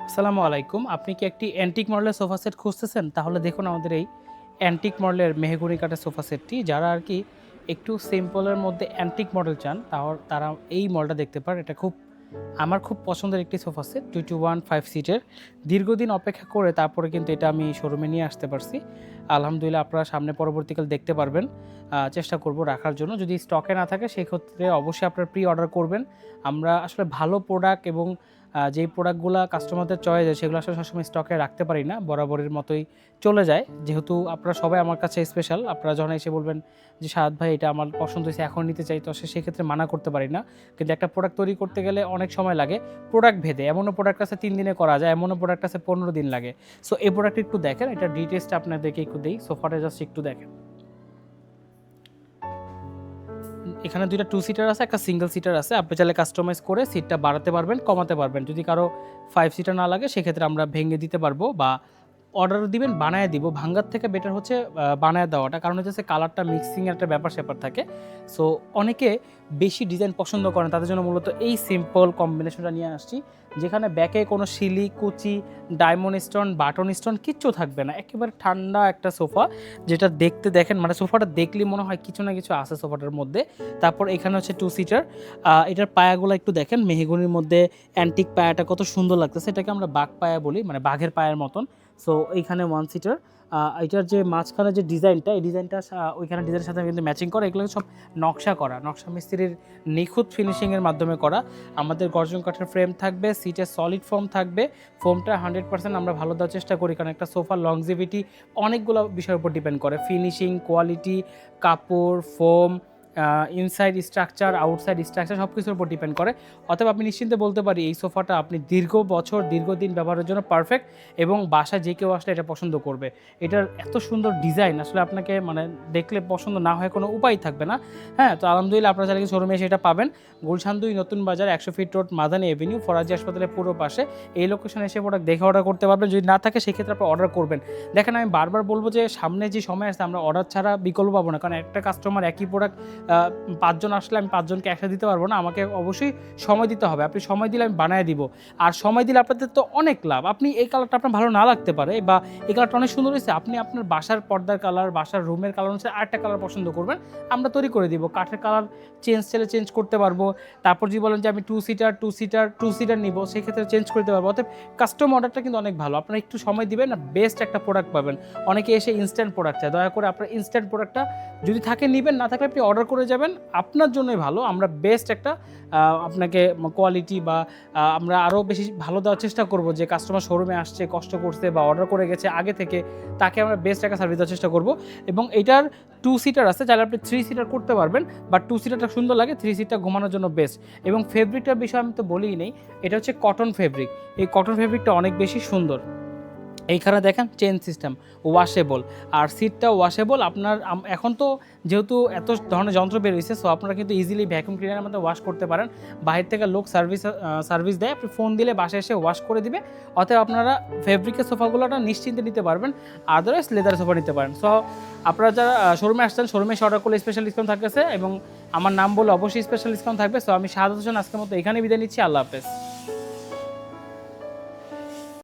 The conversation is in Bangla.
আসসালামু আলাইকুম। আপনি কি একটি অ্যান্টিক মডেলের সোফা সেট খুঁজতেছেন? তাহলে দেখুন আমাদের এই অ্যান্টিক মডেলের মেহগনি কাঠের সোফা সেটটি। যারা আরকি একটু সিম্পলের মধ্যে অ্যান্টিক মডেল চান, তারা এই মডেলটা দেখতে পারেন। এটা আমার খুব পছন্দের একটি সোফা সেট 2-to-1 5 সিটের। দীর্ঘদিন অপেক্ষা করে তারপরে কিন্তু এটা আমি শোরুমে নিয়ে আসতে পারছি। আলহামদুলিল্লাহ আপনারা সামনে পরবর্তীকালে দেখতে পারবেন। চেষ্টা করব রাখার জন্য। যদি স্টকে না থাকে সেক্ষেত্রে অবশ্যই আপনারা প্রি অর্ডার করবেন। আমরা আসলে ভালো প্রোডাক্ট এবং যেই প্রোডাক্টগুলা কাস্টমারদের চয়েসে সেগুলো আসলে সবসময় স্টকে রাখতে পারি না। বরাবরের মতোই চলে যায়। যেহেতু আপনারা সবাই আমার কাছে স্পেশাল। আপনারা যখন এসে বলবেন যে, "সাহাদ ভাই এটা আমার পছন্দ হইছে, এখন নিতে চাই।" তো সেক্ষেত্রে মানা করতে পারি না। কিন্তু একটা প্রোডাক্ট তৈরি করতে গেলে অনেক সময় লাগে। প্রোডাক্ট ভেদে এমনও প্রোডাক্ট আছে ৩ দিনে করা যায়, এমনও প্রোডাক্ট আছে ১৫ দিন লাগে। সো এই প্রোডাক্টটা একটু দেখেন। এটার ডিটেইলসটা আপনাদেরকে একটু দেই। সোফাটা জাস্ট একটু দেখেন। এখানে ২ টা 2 সিটার আছে, একটা সিঙ্গেল সিটার আছে। আপনি চাইলে কাস্টমাইজ করে সিটটা বাড়াতে পারবেন, কমাতে পারবেন। যদি কারো 5 সিটার না লাগে সেক্ষেত্রে আমরা ভেঙে দিতে পারবো বা অর্ডার দিবেন বানায়ে দিব। ভাঙ্গার থেকে বেটার হচ্ছে বানায়ে দেওয়াটা। কারণ হচ্ছে কালারটা মিক্সিং এর একটা ব্যাপার-স্যাপার থাকে। সো অনেকে বেশি ডিজাইন পছন্দ করেন। তাদের জন্য মূলত এই সিম্পল কম্বিনেশনটা নিয়ে আসছি। যেখানে ব্যাকে কোনো শিলি, কুচি, ডায়মন্ড স্টোন, বাটন স্টোন কিচ্ছু থাকবে না। একেবারে ঠান্ডা একটা সোফা যেটা দেখতে দেখেন মানে সোফাটা দেখলেই মনে হয় কিছু না কিছু আছে সোফাটার মধ্যে। তারপর এখানে হচ্ছে 2 সিটার। এটার পায়াগুলো একটু দেখেন মেহগনির মধ্যে অ্যান্টিক পায়াটা কত সুন্দর লাগতেছে। এটাকে আমরা বাঘ পায়া বলি, মানে বাঘের পায়ের মতন। সো এইখানে 1 সিটার। এটার যে মাঝখানে যে ডিজাইনটা, এই ডিজাইনটা ওইখানে ডিজাইনের সাথে কিন্তু ম্যাচিং করা। এগুলো সব নকশা করা। নকশা মিস্ত্রির নিখুঁত ফিনিশিংয়ের মাধ্যমে করা। আমাদের গর্জন কাঠের ফ্রেম থাকবে, সিটের সলিড ফোম থাকবে। ফোমটা 100% আমরা ভালো দেওয়ার চেষ্টা করি, কারণ একটা সোফার লংজিভিটি অনেকগুলো বিষয়ের উপর ডিপেন্ড করে। ফিনিশিং, কোয়ালিটি, কাপড়, foam, inside structure, outside structure সব কিছুর উপর ডিপেন্ড করে। অতএব আপনি নিশ্চিন্তে বলতে পারি এই সোফাটা আপনি দীর্ঘ বছর, দীর্ঘদিন ব্যবহারের জন্য পারফেক্ট এবং বাসায় যে কেউ আসলে এটা পছন্দ করবে। এটার এত সুন্দর ডিজাইন আসলে আপনাকে মানে দেখলে পছন্দ না হয় কোনো উপায় থাকবে না। হ্যাঁ? তো আলহামদুলিল্লাহ আপনারা চাইলে শোরুমে এসে এটা পাবেন। গুলশান ২ নতুন বাজার ১০০ fit road, Madani Avenue, Faraji হাসপাতালের পূর্ব পাশে। এই লোকেশনে এসে প্রোডাক্ট দেখে অর্ডার করতে পারবেন। যদি না থাকে সেক্ষেত্রে আপনি অর্ডার করবেন। দেখেন আমি বারবার বলব যে সামনে যে সময় আসছে আমরা অর্ডার ছাড়া বিকল্প পাবো না। কারণ একটা কাস্টমার একই প্রোডাক্ট ৫ জন আসলে আমি ৫ জনকে একসাথে দিতে পারবো না। আমাকে অবশ্যই সময় দিতে হবে। আপনি সময় দিলে আমি বানায় দিব। আর সময় দিলে আপনাদের তো অনেক লাভ। আপনি এই কালারটা আপনার ভালো না লাগতে পারে বা এই কালারটা অনেক সুন্দর হইছে। আপনি আপনার বাসার পর্দার কালার, বাসার রুমের কালার অনুসারে আরেকটা কালার পছন্দ করবেন। আমরা তৈরি করে দিব। কাঠের কালার চাইলে চেঞ্জ করতে পারবো। তারপর যদি বলেন যে আমি 2 সিটার নিবো সেক্ষেত্রে চেঞ্জ করে দিতে পারবো। অতএব কাস্টম অর্ডারটা কিন্তু অনেক ভালো। আপনারা একটু সময় দিবেন না, বেস্ট একটা প্রোডাক্ট পাবেন। অনেকে এসে ইনস্ট্যান্ট প্রোডাক্ট চায়। দয়া করে আপনার ইনস্ট্যান্ট প্রোডাক্টটা যদি থাকে নিবেন, না থাকলে আপনি অর্ডার করে যাবেন। আপনার জন্যই ভালো। আমরা বেস্ট একটা আপনাকে কোয়ালিটি বা আমরা আরও বেশি ভালো দেওয়ার চেষ্টা করব। যে কাস্টমার শোরুমে আসছে, কষ্ট করছে বা অর্ডার করে গেছে আগে থেকে, তাকে আমরা বেস্ট একটা সার্ভিস দেওয়ার চেষ্টা করব। এবং এটার 2 সিটার আছে, চাইলে আপনি 3 সিটার করতে পারবেন। বাট 2 সিটারটা সুন্দর লাগে, 3 সিটটা ঘুমানোর জন্য বেস্ট। এবং ফেব্রিকটার বিষয়ে আমি তো বলিই নেই। এটা হচ্ছে কটন ফেব্রিক। এই কটন ফেব্রিকটা অনেক বেশি সুন্দর। এইখানে দেখেন চেইন সিস্টেম, ওয়াশেবল, আর সিটটা ওয়াশেবল। আপনার এখন তো যেহেতু এত ধরনের যন্ত্র বের হয়েছে, সো আপনারা কিন্তু ইজিলি ভ্যাকুয়াম ক্লিনারের মধ্যে ওয়াশ করতে পারেন। বাহির থেকে লোক সার্ভিস দেয়, আপনি ফোন দিলে বাসায় এসে ওয়াশ করে দিবে। অতএব আপনারা ফেব্রিকের সোফাগুলোটা নিশ্চিন্তে নিতে পারবেন। আদারওয়াইজ লেদার সোফা নিতে পারেন। সো আপনারা যারা শোরুমে আসছেন, শোরুমে এসে অর্ডার করলে স্পেশাল ডিসকাউন্ট থাকতেছে এবং আমার নাম বলে অবশ্যই স্পেশাল ডিসকাউন্ট থাকবে। সো আমি শাহাদাত হোসেন আজকের মতো এখানে বিদায় নিচ্ছি। আল্লাহ হাফেজ।